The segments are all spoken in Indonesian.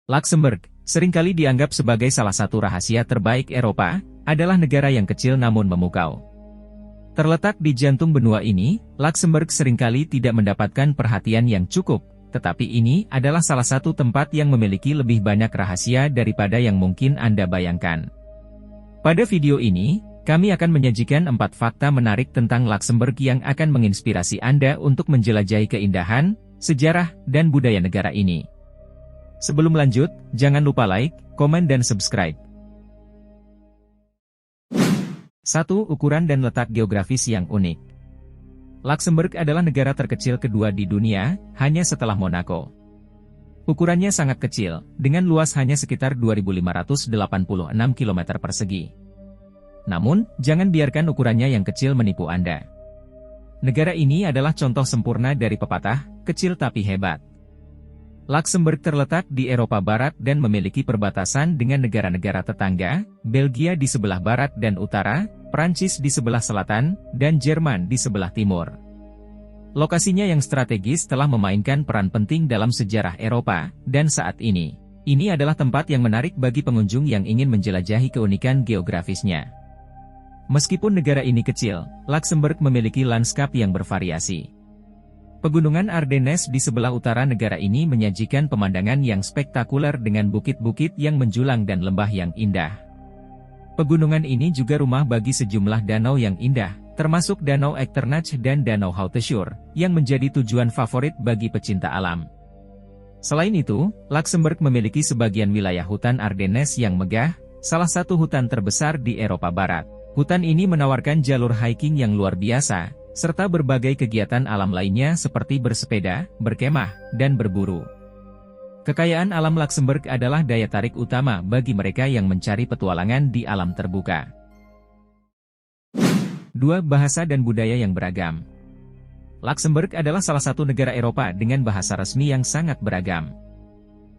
Luxembourg, seringkali dianggap sebagai salah satu rahasia terbaik Eropa, adalah negara yang kecil namun memukau. Terletak di jantung benua ini, Luxembourg seringkali tidak mendapatkan perhatian yang cukup, tetapi ini adalah salah satu tempat yang memiliki lebih banyak rahasia daripada yang mungkin Anda bayangkan. Pada video ini, kami akan menyajikan 4 fakta menarik tentang Luxembourg yang akan menginspirasi Anda untuk menjelajahi keindahan, sejarah, dan budaya negara ini. Sebelum lanjut, jangan lupa like, komen dan subscribe. 1. Ukuran dan letak geografis yang unik. Luxembourg adalah negara terkecil kedua di dunia, hanya setelah Monaco. Ukurannya sangat kecil, dengan luas hanya sekitar 2.586 km persegi. Namun, jangan biarkan ukurannya yang kecil menipu Anda. Negara ini adalah contoh sempurna dari pepatah, kecil tapi hebat. Luxembourg terletak di Eropa Barat dan memiliki perbatasan dengan negara-negara tetangga, Belgia di sebelah barat dan utara, Prancis di sebelah selatan, dan Jerman di sebelah timur. Lokasinya yang strategis telah memainkan peran penting dalam sejarah Eropa, dan saat ini adalah tempat yang menarik bagi pengunjung yang ingin menjelajahi keunikan geografisnya. Meskipun negara ini kecil, Luxembourg memiliki lanskap yang bervariasi. Pegunungan Ardennes di sebelah utara negara ini menyajikan pemandangan yang spektakuler dengan bukit-bukit yang menjulang dan lembah yang indah. Pegunungan ini juga rumah bagi sejumlah danau yang indah, termasuk Danau Echternach dan Danau Haute Schur, yang menjadi tujuan favorit bagi pecinta alam. Selain itu, Luxembourg memiliki sebagian wilayah hutan Ardennes yang megah, salah satu hutan terbesar di Eropa Barat. Hutan ini menawarkan jalur hiking yang luar biasa, serta berbagai kegiatan alam lainnya seperti bersepeda, berkemah, dan berburu. Kekayaan alam Luxembourg adalah daya tarik utama bagi mereka yang mencari petualangan di alam terbuka. 2. Bahasa dan budaya yang beragam. Luxembourg adalah salah satu negara Eropa dengan bahasa resmi yang sangat beragam.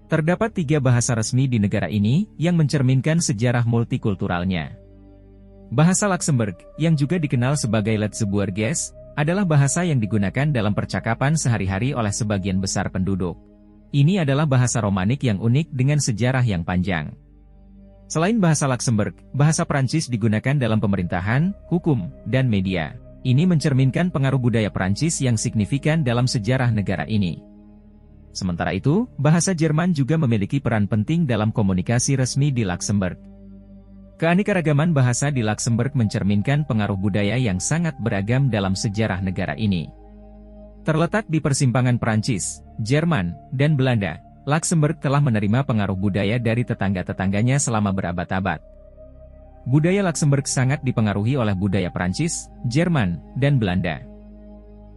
Terdapat 3 bahasa resmi di negara ini, yang mencerminkan sejarah multikulturalnya. Bahasa Luxembourg, yang juga dikenal sebagai Luxembourgeois, adalah bahasa yang digunakan dalam percakapan sehari-hari oleh sebagian besar penduduk. Ini adalah bahasa Romanik yang unik dengan sejarah yang panjang. Selain bahasa Luxembourg, bahasa Prancis digunakan dalam pemerintahan, hukum, dan media. Ini mencerminkan pengaruh budaya Prancis yang signifikan dalam sejarah negara ini. Sementara itu, bahasa Jerman juga memiliki peran penting dalam komunikasi resmi di Luxembourg. Keanekaragaman bahasa di Luxembourg mencerminkan pengaruh budaya yang sangat beragam dalam sejarah negara ini. Terletak di persimpangan Prancis, Jerman, dan Belanda, Luxembourg telah menerima pengaruh budaya dari tetangga-tetangganya selama berabad-abad. Budaya Luxembourg sangat dipengaruhi oleh budaya Prancis, Jerman, dan Belanda.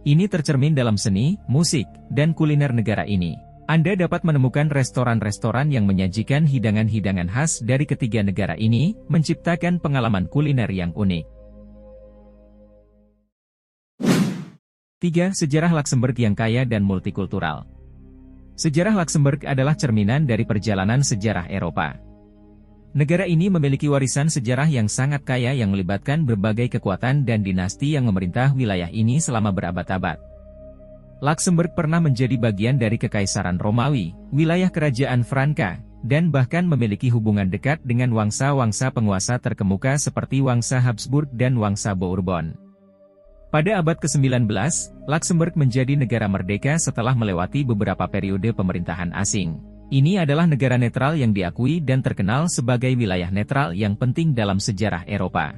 Ini tercermin dalam seni, musik, dan kuliner negara ini. Anda dapat menemukan restoran-restoran yang menyajikan hidangan-hidangan khas dari ketiga negara ini, menciptakan pengalaman kuliner yang unik. 3. Sejarah Luxembourg yang kaya dan multikultural. Sejarah Luxembourg adalah cerminan dari perjalanan sejarah Eropa. Negara ini memiliki warisan sejarah yang sangat kaya yang melibatkan berbagai kekuatan dan dinasti yang memerintah wilayah ini selama berabad-abad. Luxembourg pernah menjadi bagian dari Kekaisaran Romawi, wilayah kerajaan Franka, dan bahkan memiliki hubungan dekat dengan wangsa-wangsa penguasa terkemuka seperti Wangsa Habsburg dan Wangsa Bourbon. Pada abad ke-19, Luxembourg menjadi negara merdeka setelah melewati beberapa periode pemerintahan asing. Ini adalah negara netral yang diakui dan terkenal sebagai wilayah netral yang penting dalam sejarah Eropa.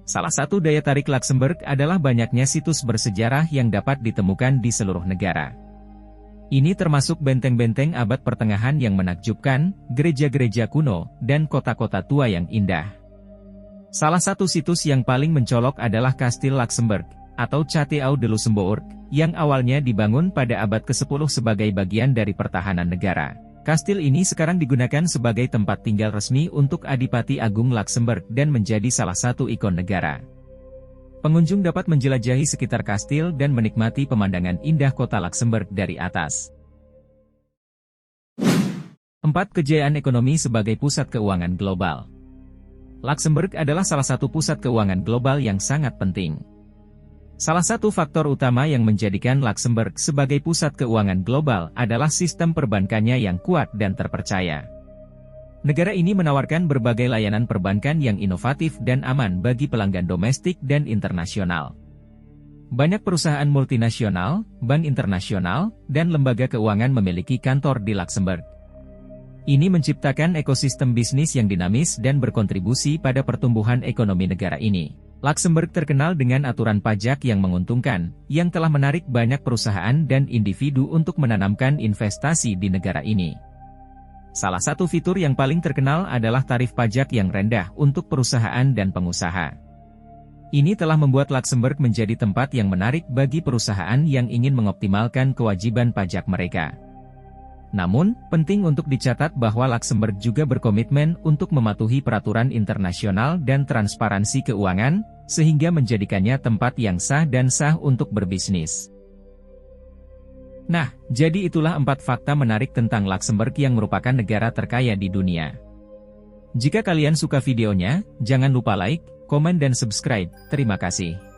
Salah satu daya tarik Luxembourg adalah banyaknya situs bersejarah yang dapat ditemukan di seluruh negara. Ini termasuk benteng-benteng abad pertengahan yang menakjubkan, gereja-gereja kuno, dan kota-kota tua yang indah. Salah satu situs yang paling mencolok adalah Kastil Luxembourg, atau Château de Luxembourg, yang awalnya dibangun pada abad ke-10 sebagai bagian dari pertahanan negara. Kastil ini sekarang digunakan sebagai tempat tinggal resmi untuk Adipati Agung Luxembourg dan menjadi salah satu ikon negara. Pengunjung dapat menjelajahi sekitar kastil dan menikmati pemandangan indah kota Luxembourg dari atas. 4. Kejayaan ekonomi sebagai pusat keuangan global. Luxembourg adalah salah satu pusat keuangan global yang sangat penting. Salah satu faktor utama yang menjadikan Luxembourg sebagai pusat keuangan global adalah sistem perbankannya yang kuat dan terpercaya. Negara ini menawarkan berbagai layanan perbankan yang inovatif dan aman bagi pelanggan domestik dan internasional. Banyak perusahaan multinasional, bank internasional, dan lembaga keuangan memiliki kantor di Luxembourg. Ini menciptakan ekosistem bisnis yang dinamis dan berkontribusi pada pertumbuhan ekonomi negara ini. Luxembourg terkenal dengan aturan pajak yang menguntungkan, yang telah menarik banyak perusahaan dan individu untuk menanamkan investasi di negara ini. Salah satu fitur yang paling terkenal adalah tarif pajak yang rendah untuk perusahaan dan pengusaha. Ini telah membuat Luxembourg menjadi tempat yang menarik bagi perusahaan yang ingin mengoptimalkan kewajiban pajak mereka. Namun, penting untuk dicatat bahwa Luxembourg juga berkomitmen untuk mematuhi peraturan internasional dan transparansi keuangan, sehingga menjadikannya tempat yang sah dan sah untuk berbisnis. Nah, jadi itulah 4 fakta menarik tentang Luxembourg yang merupakan negara terkaya di dunia. Jika kalian suka videonya, jangan lupa like, komen dan subscribe. Terima kasih.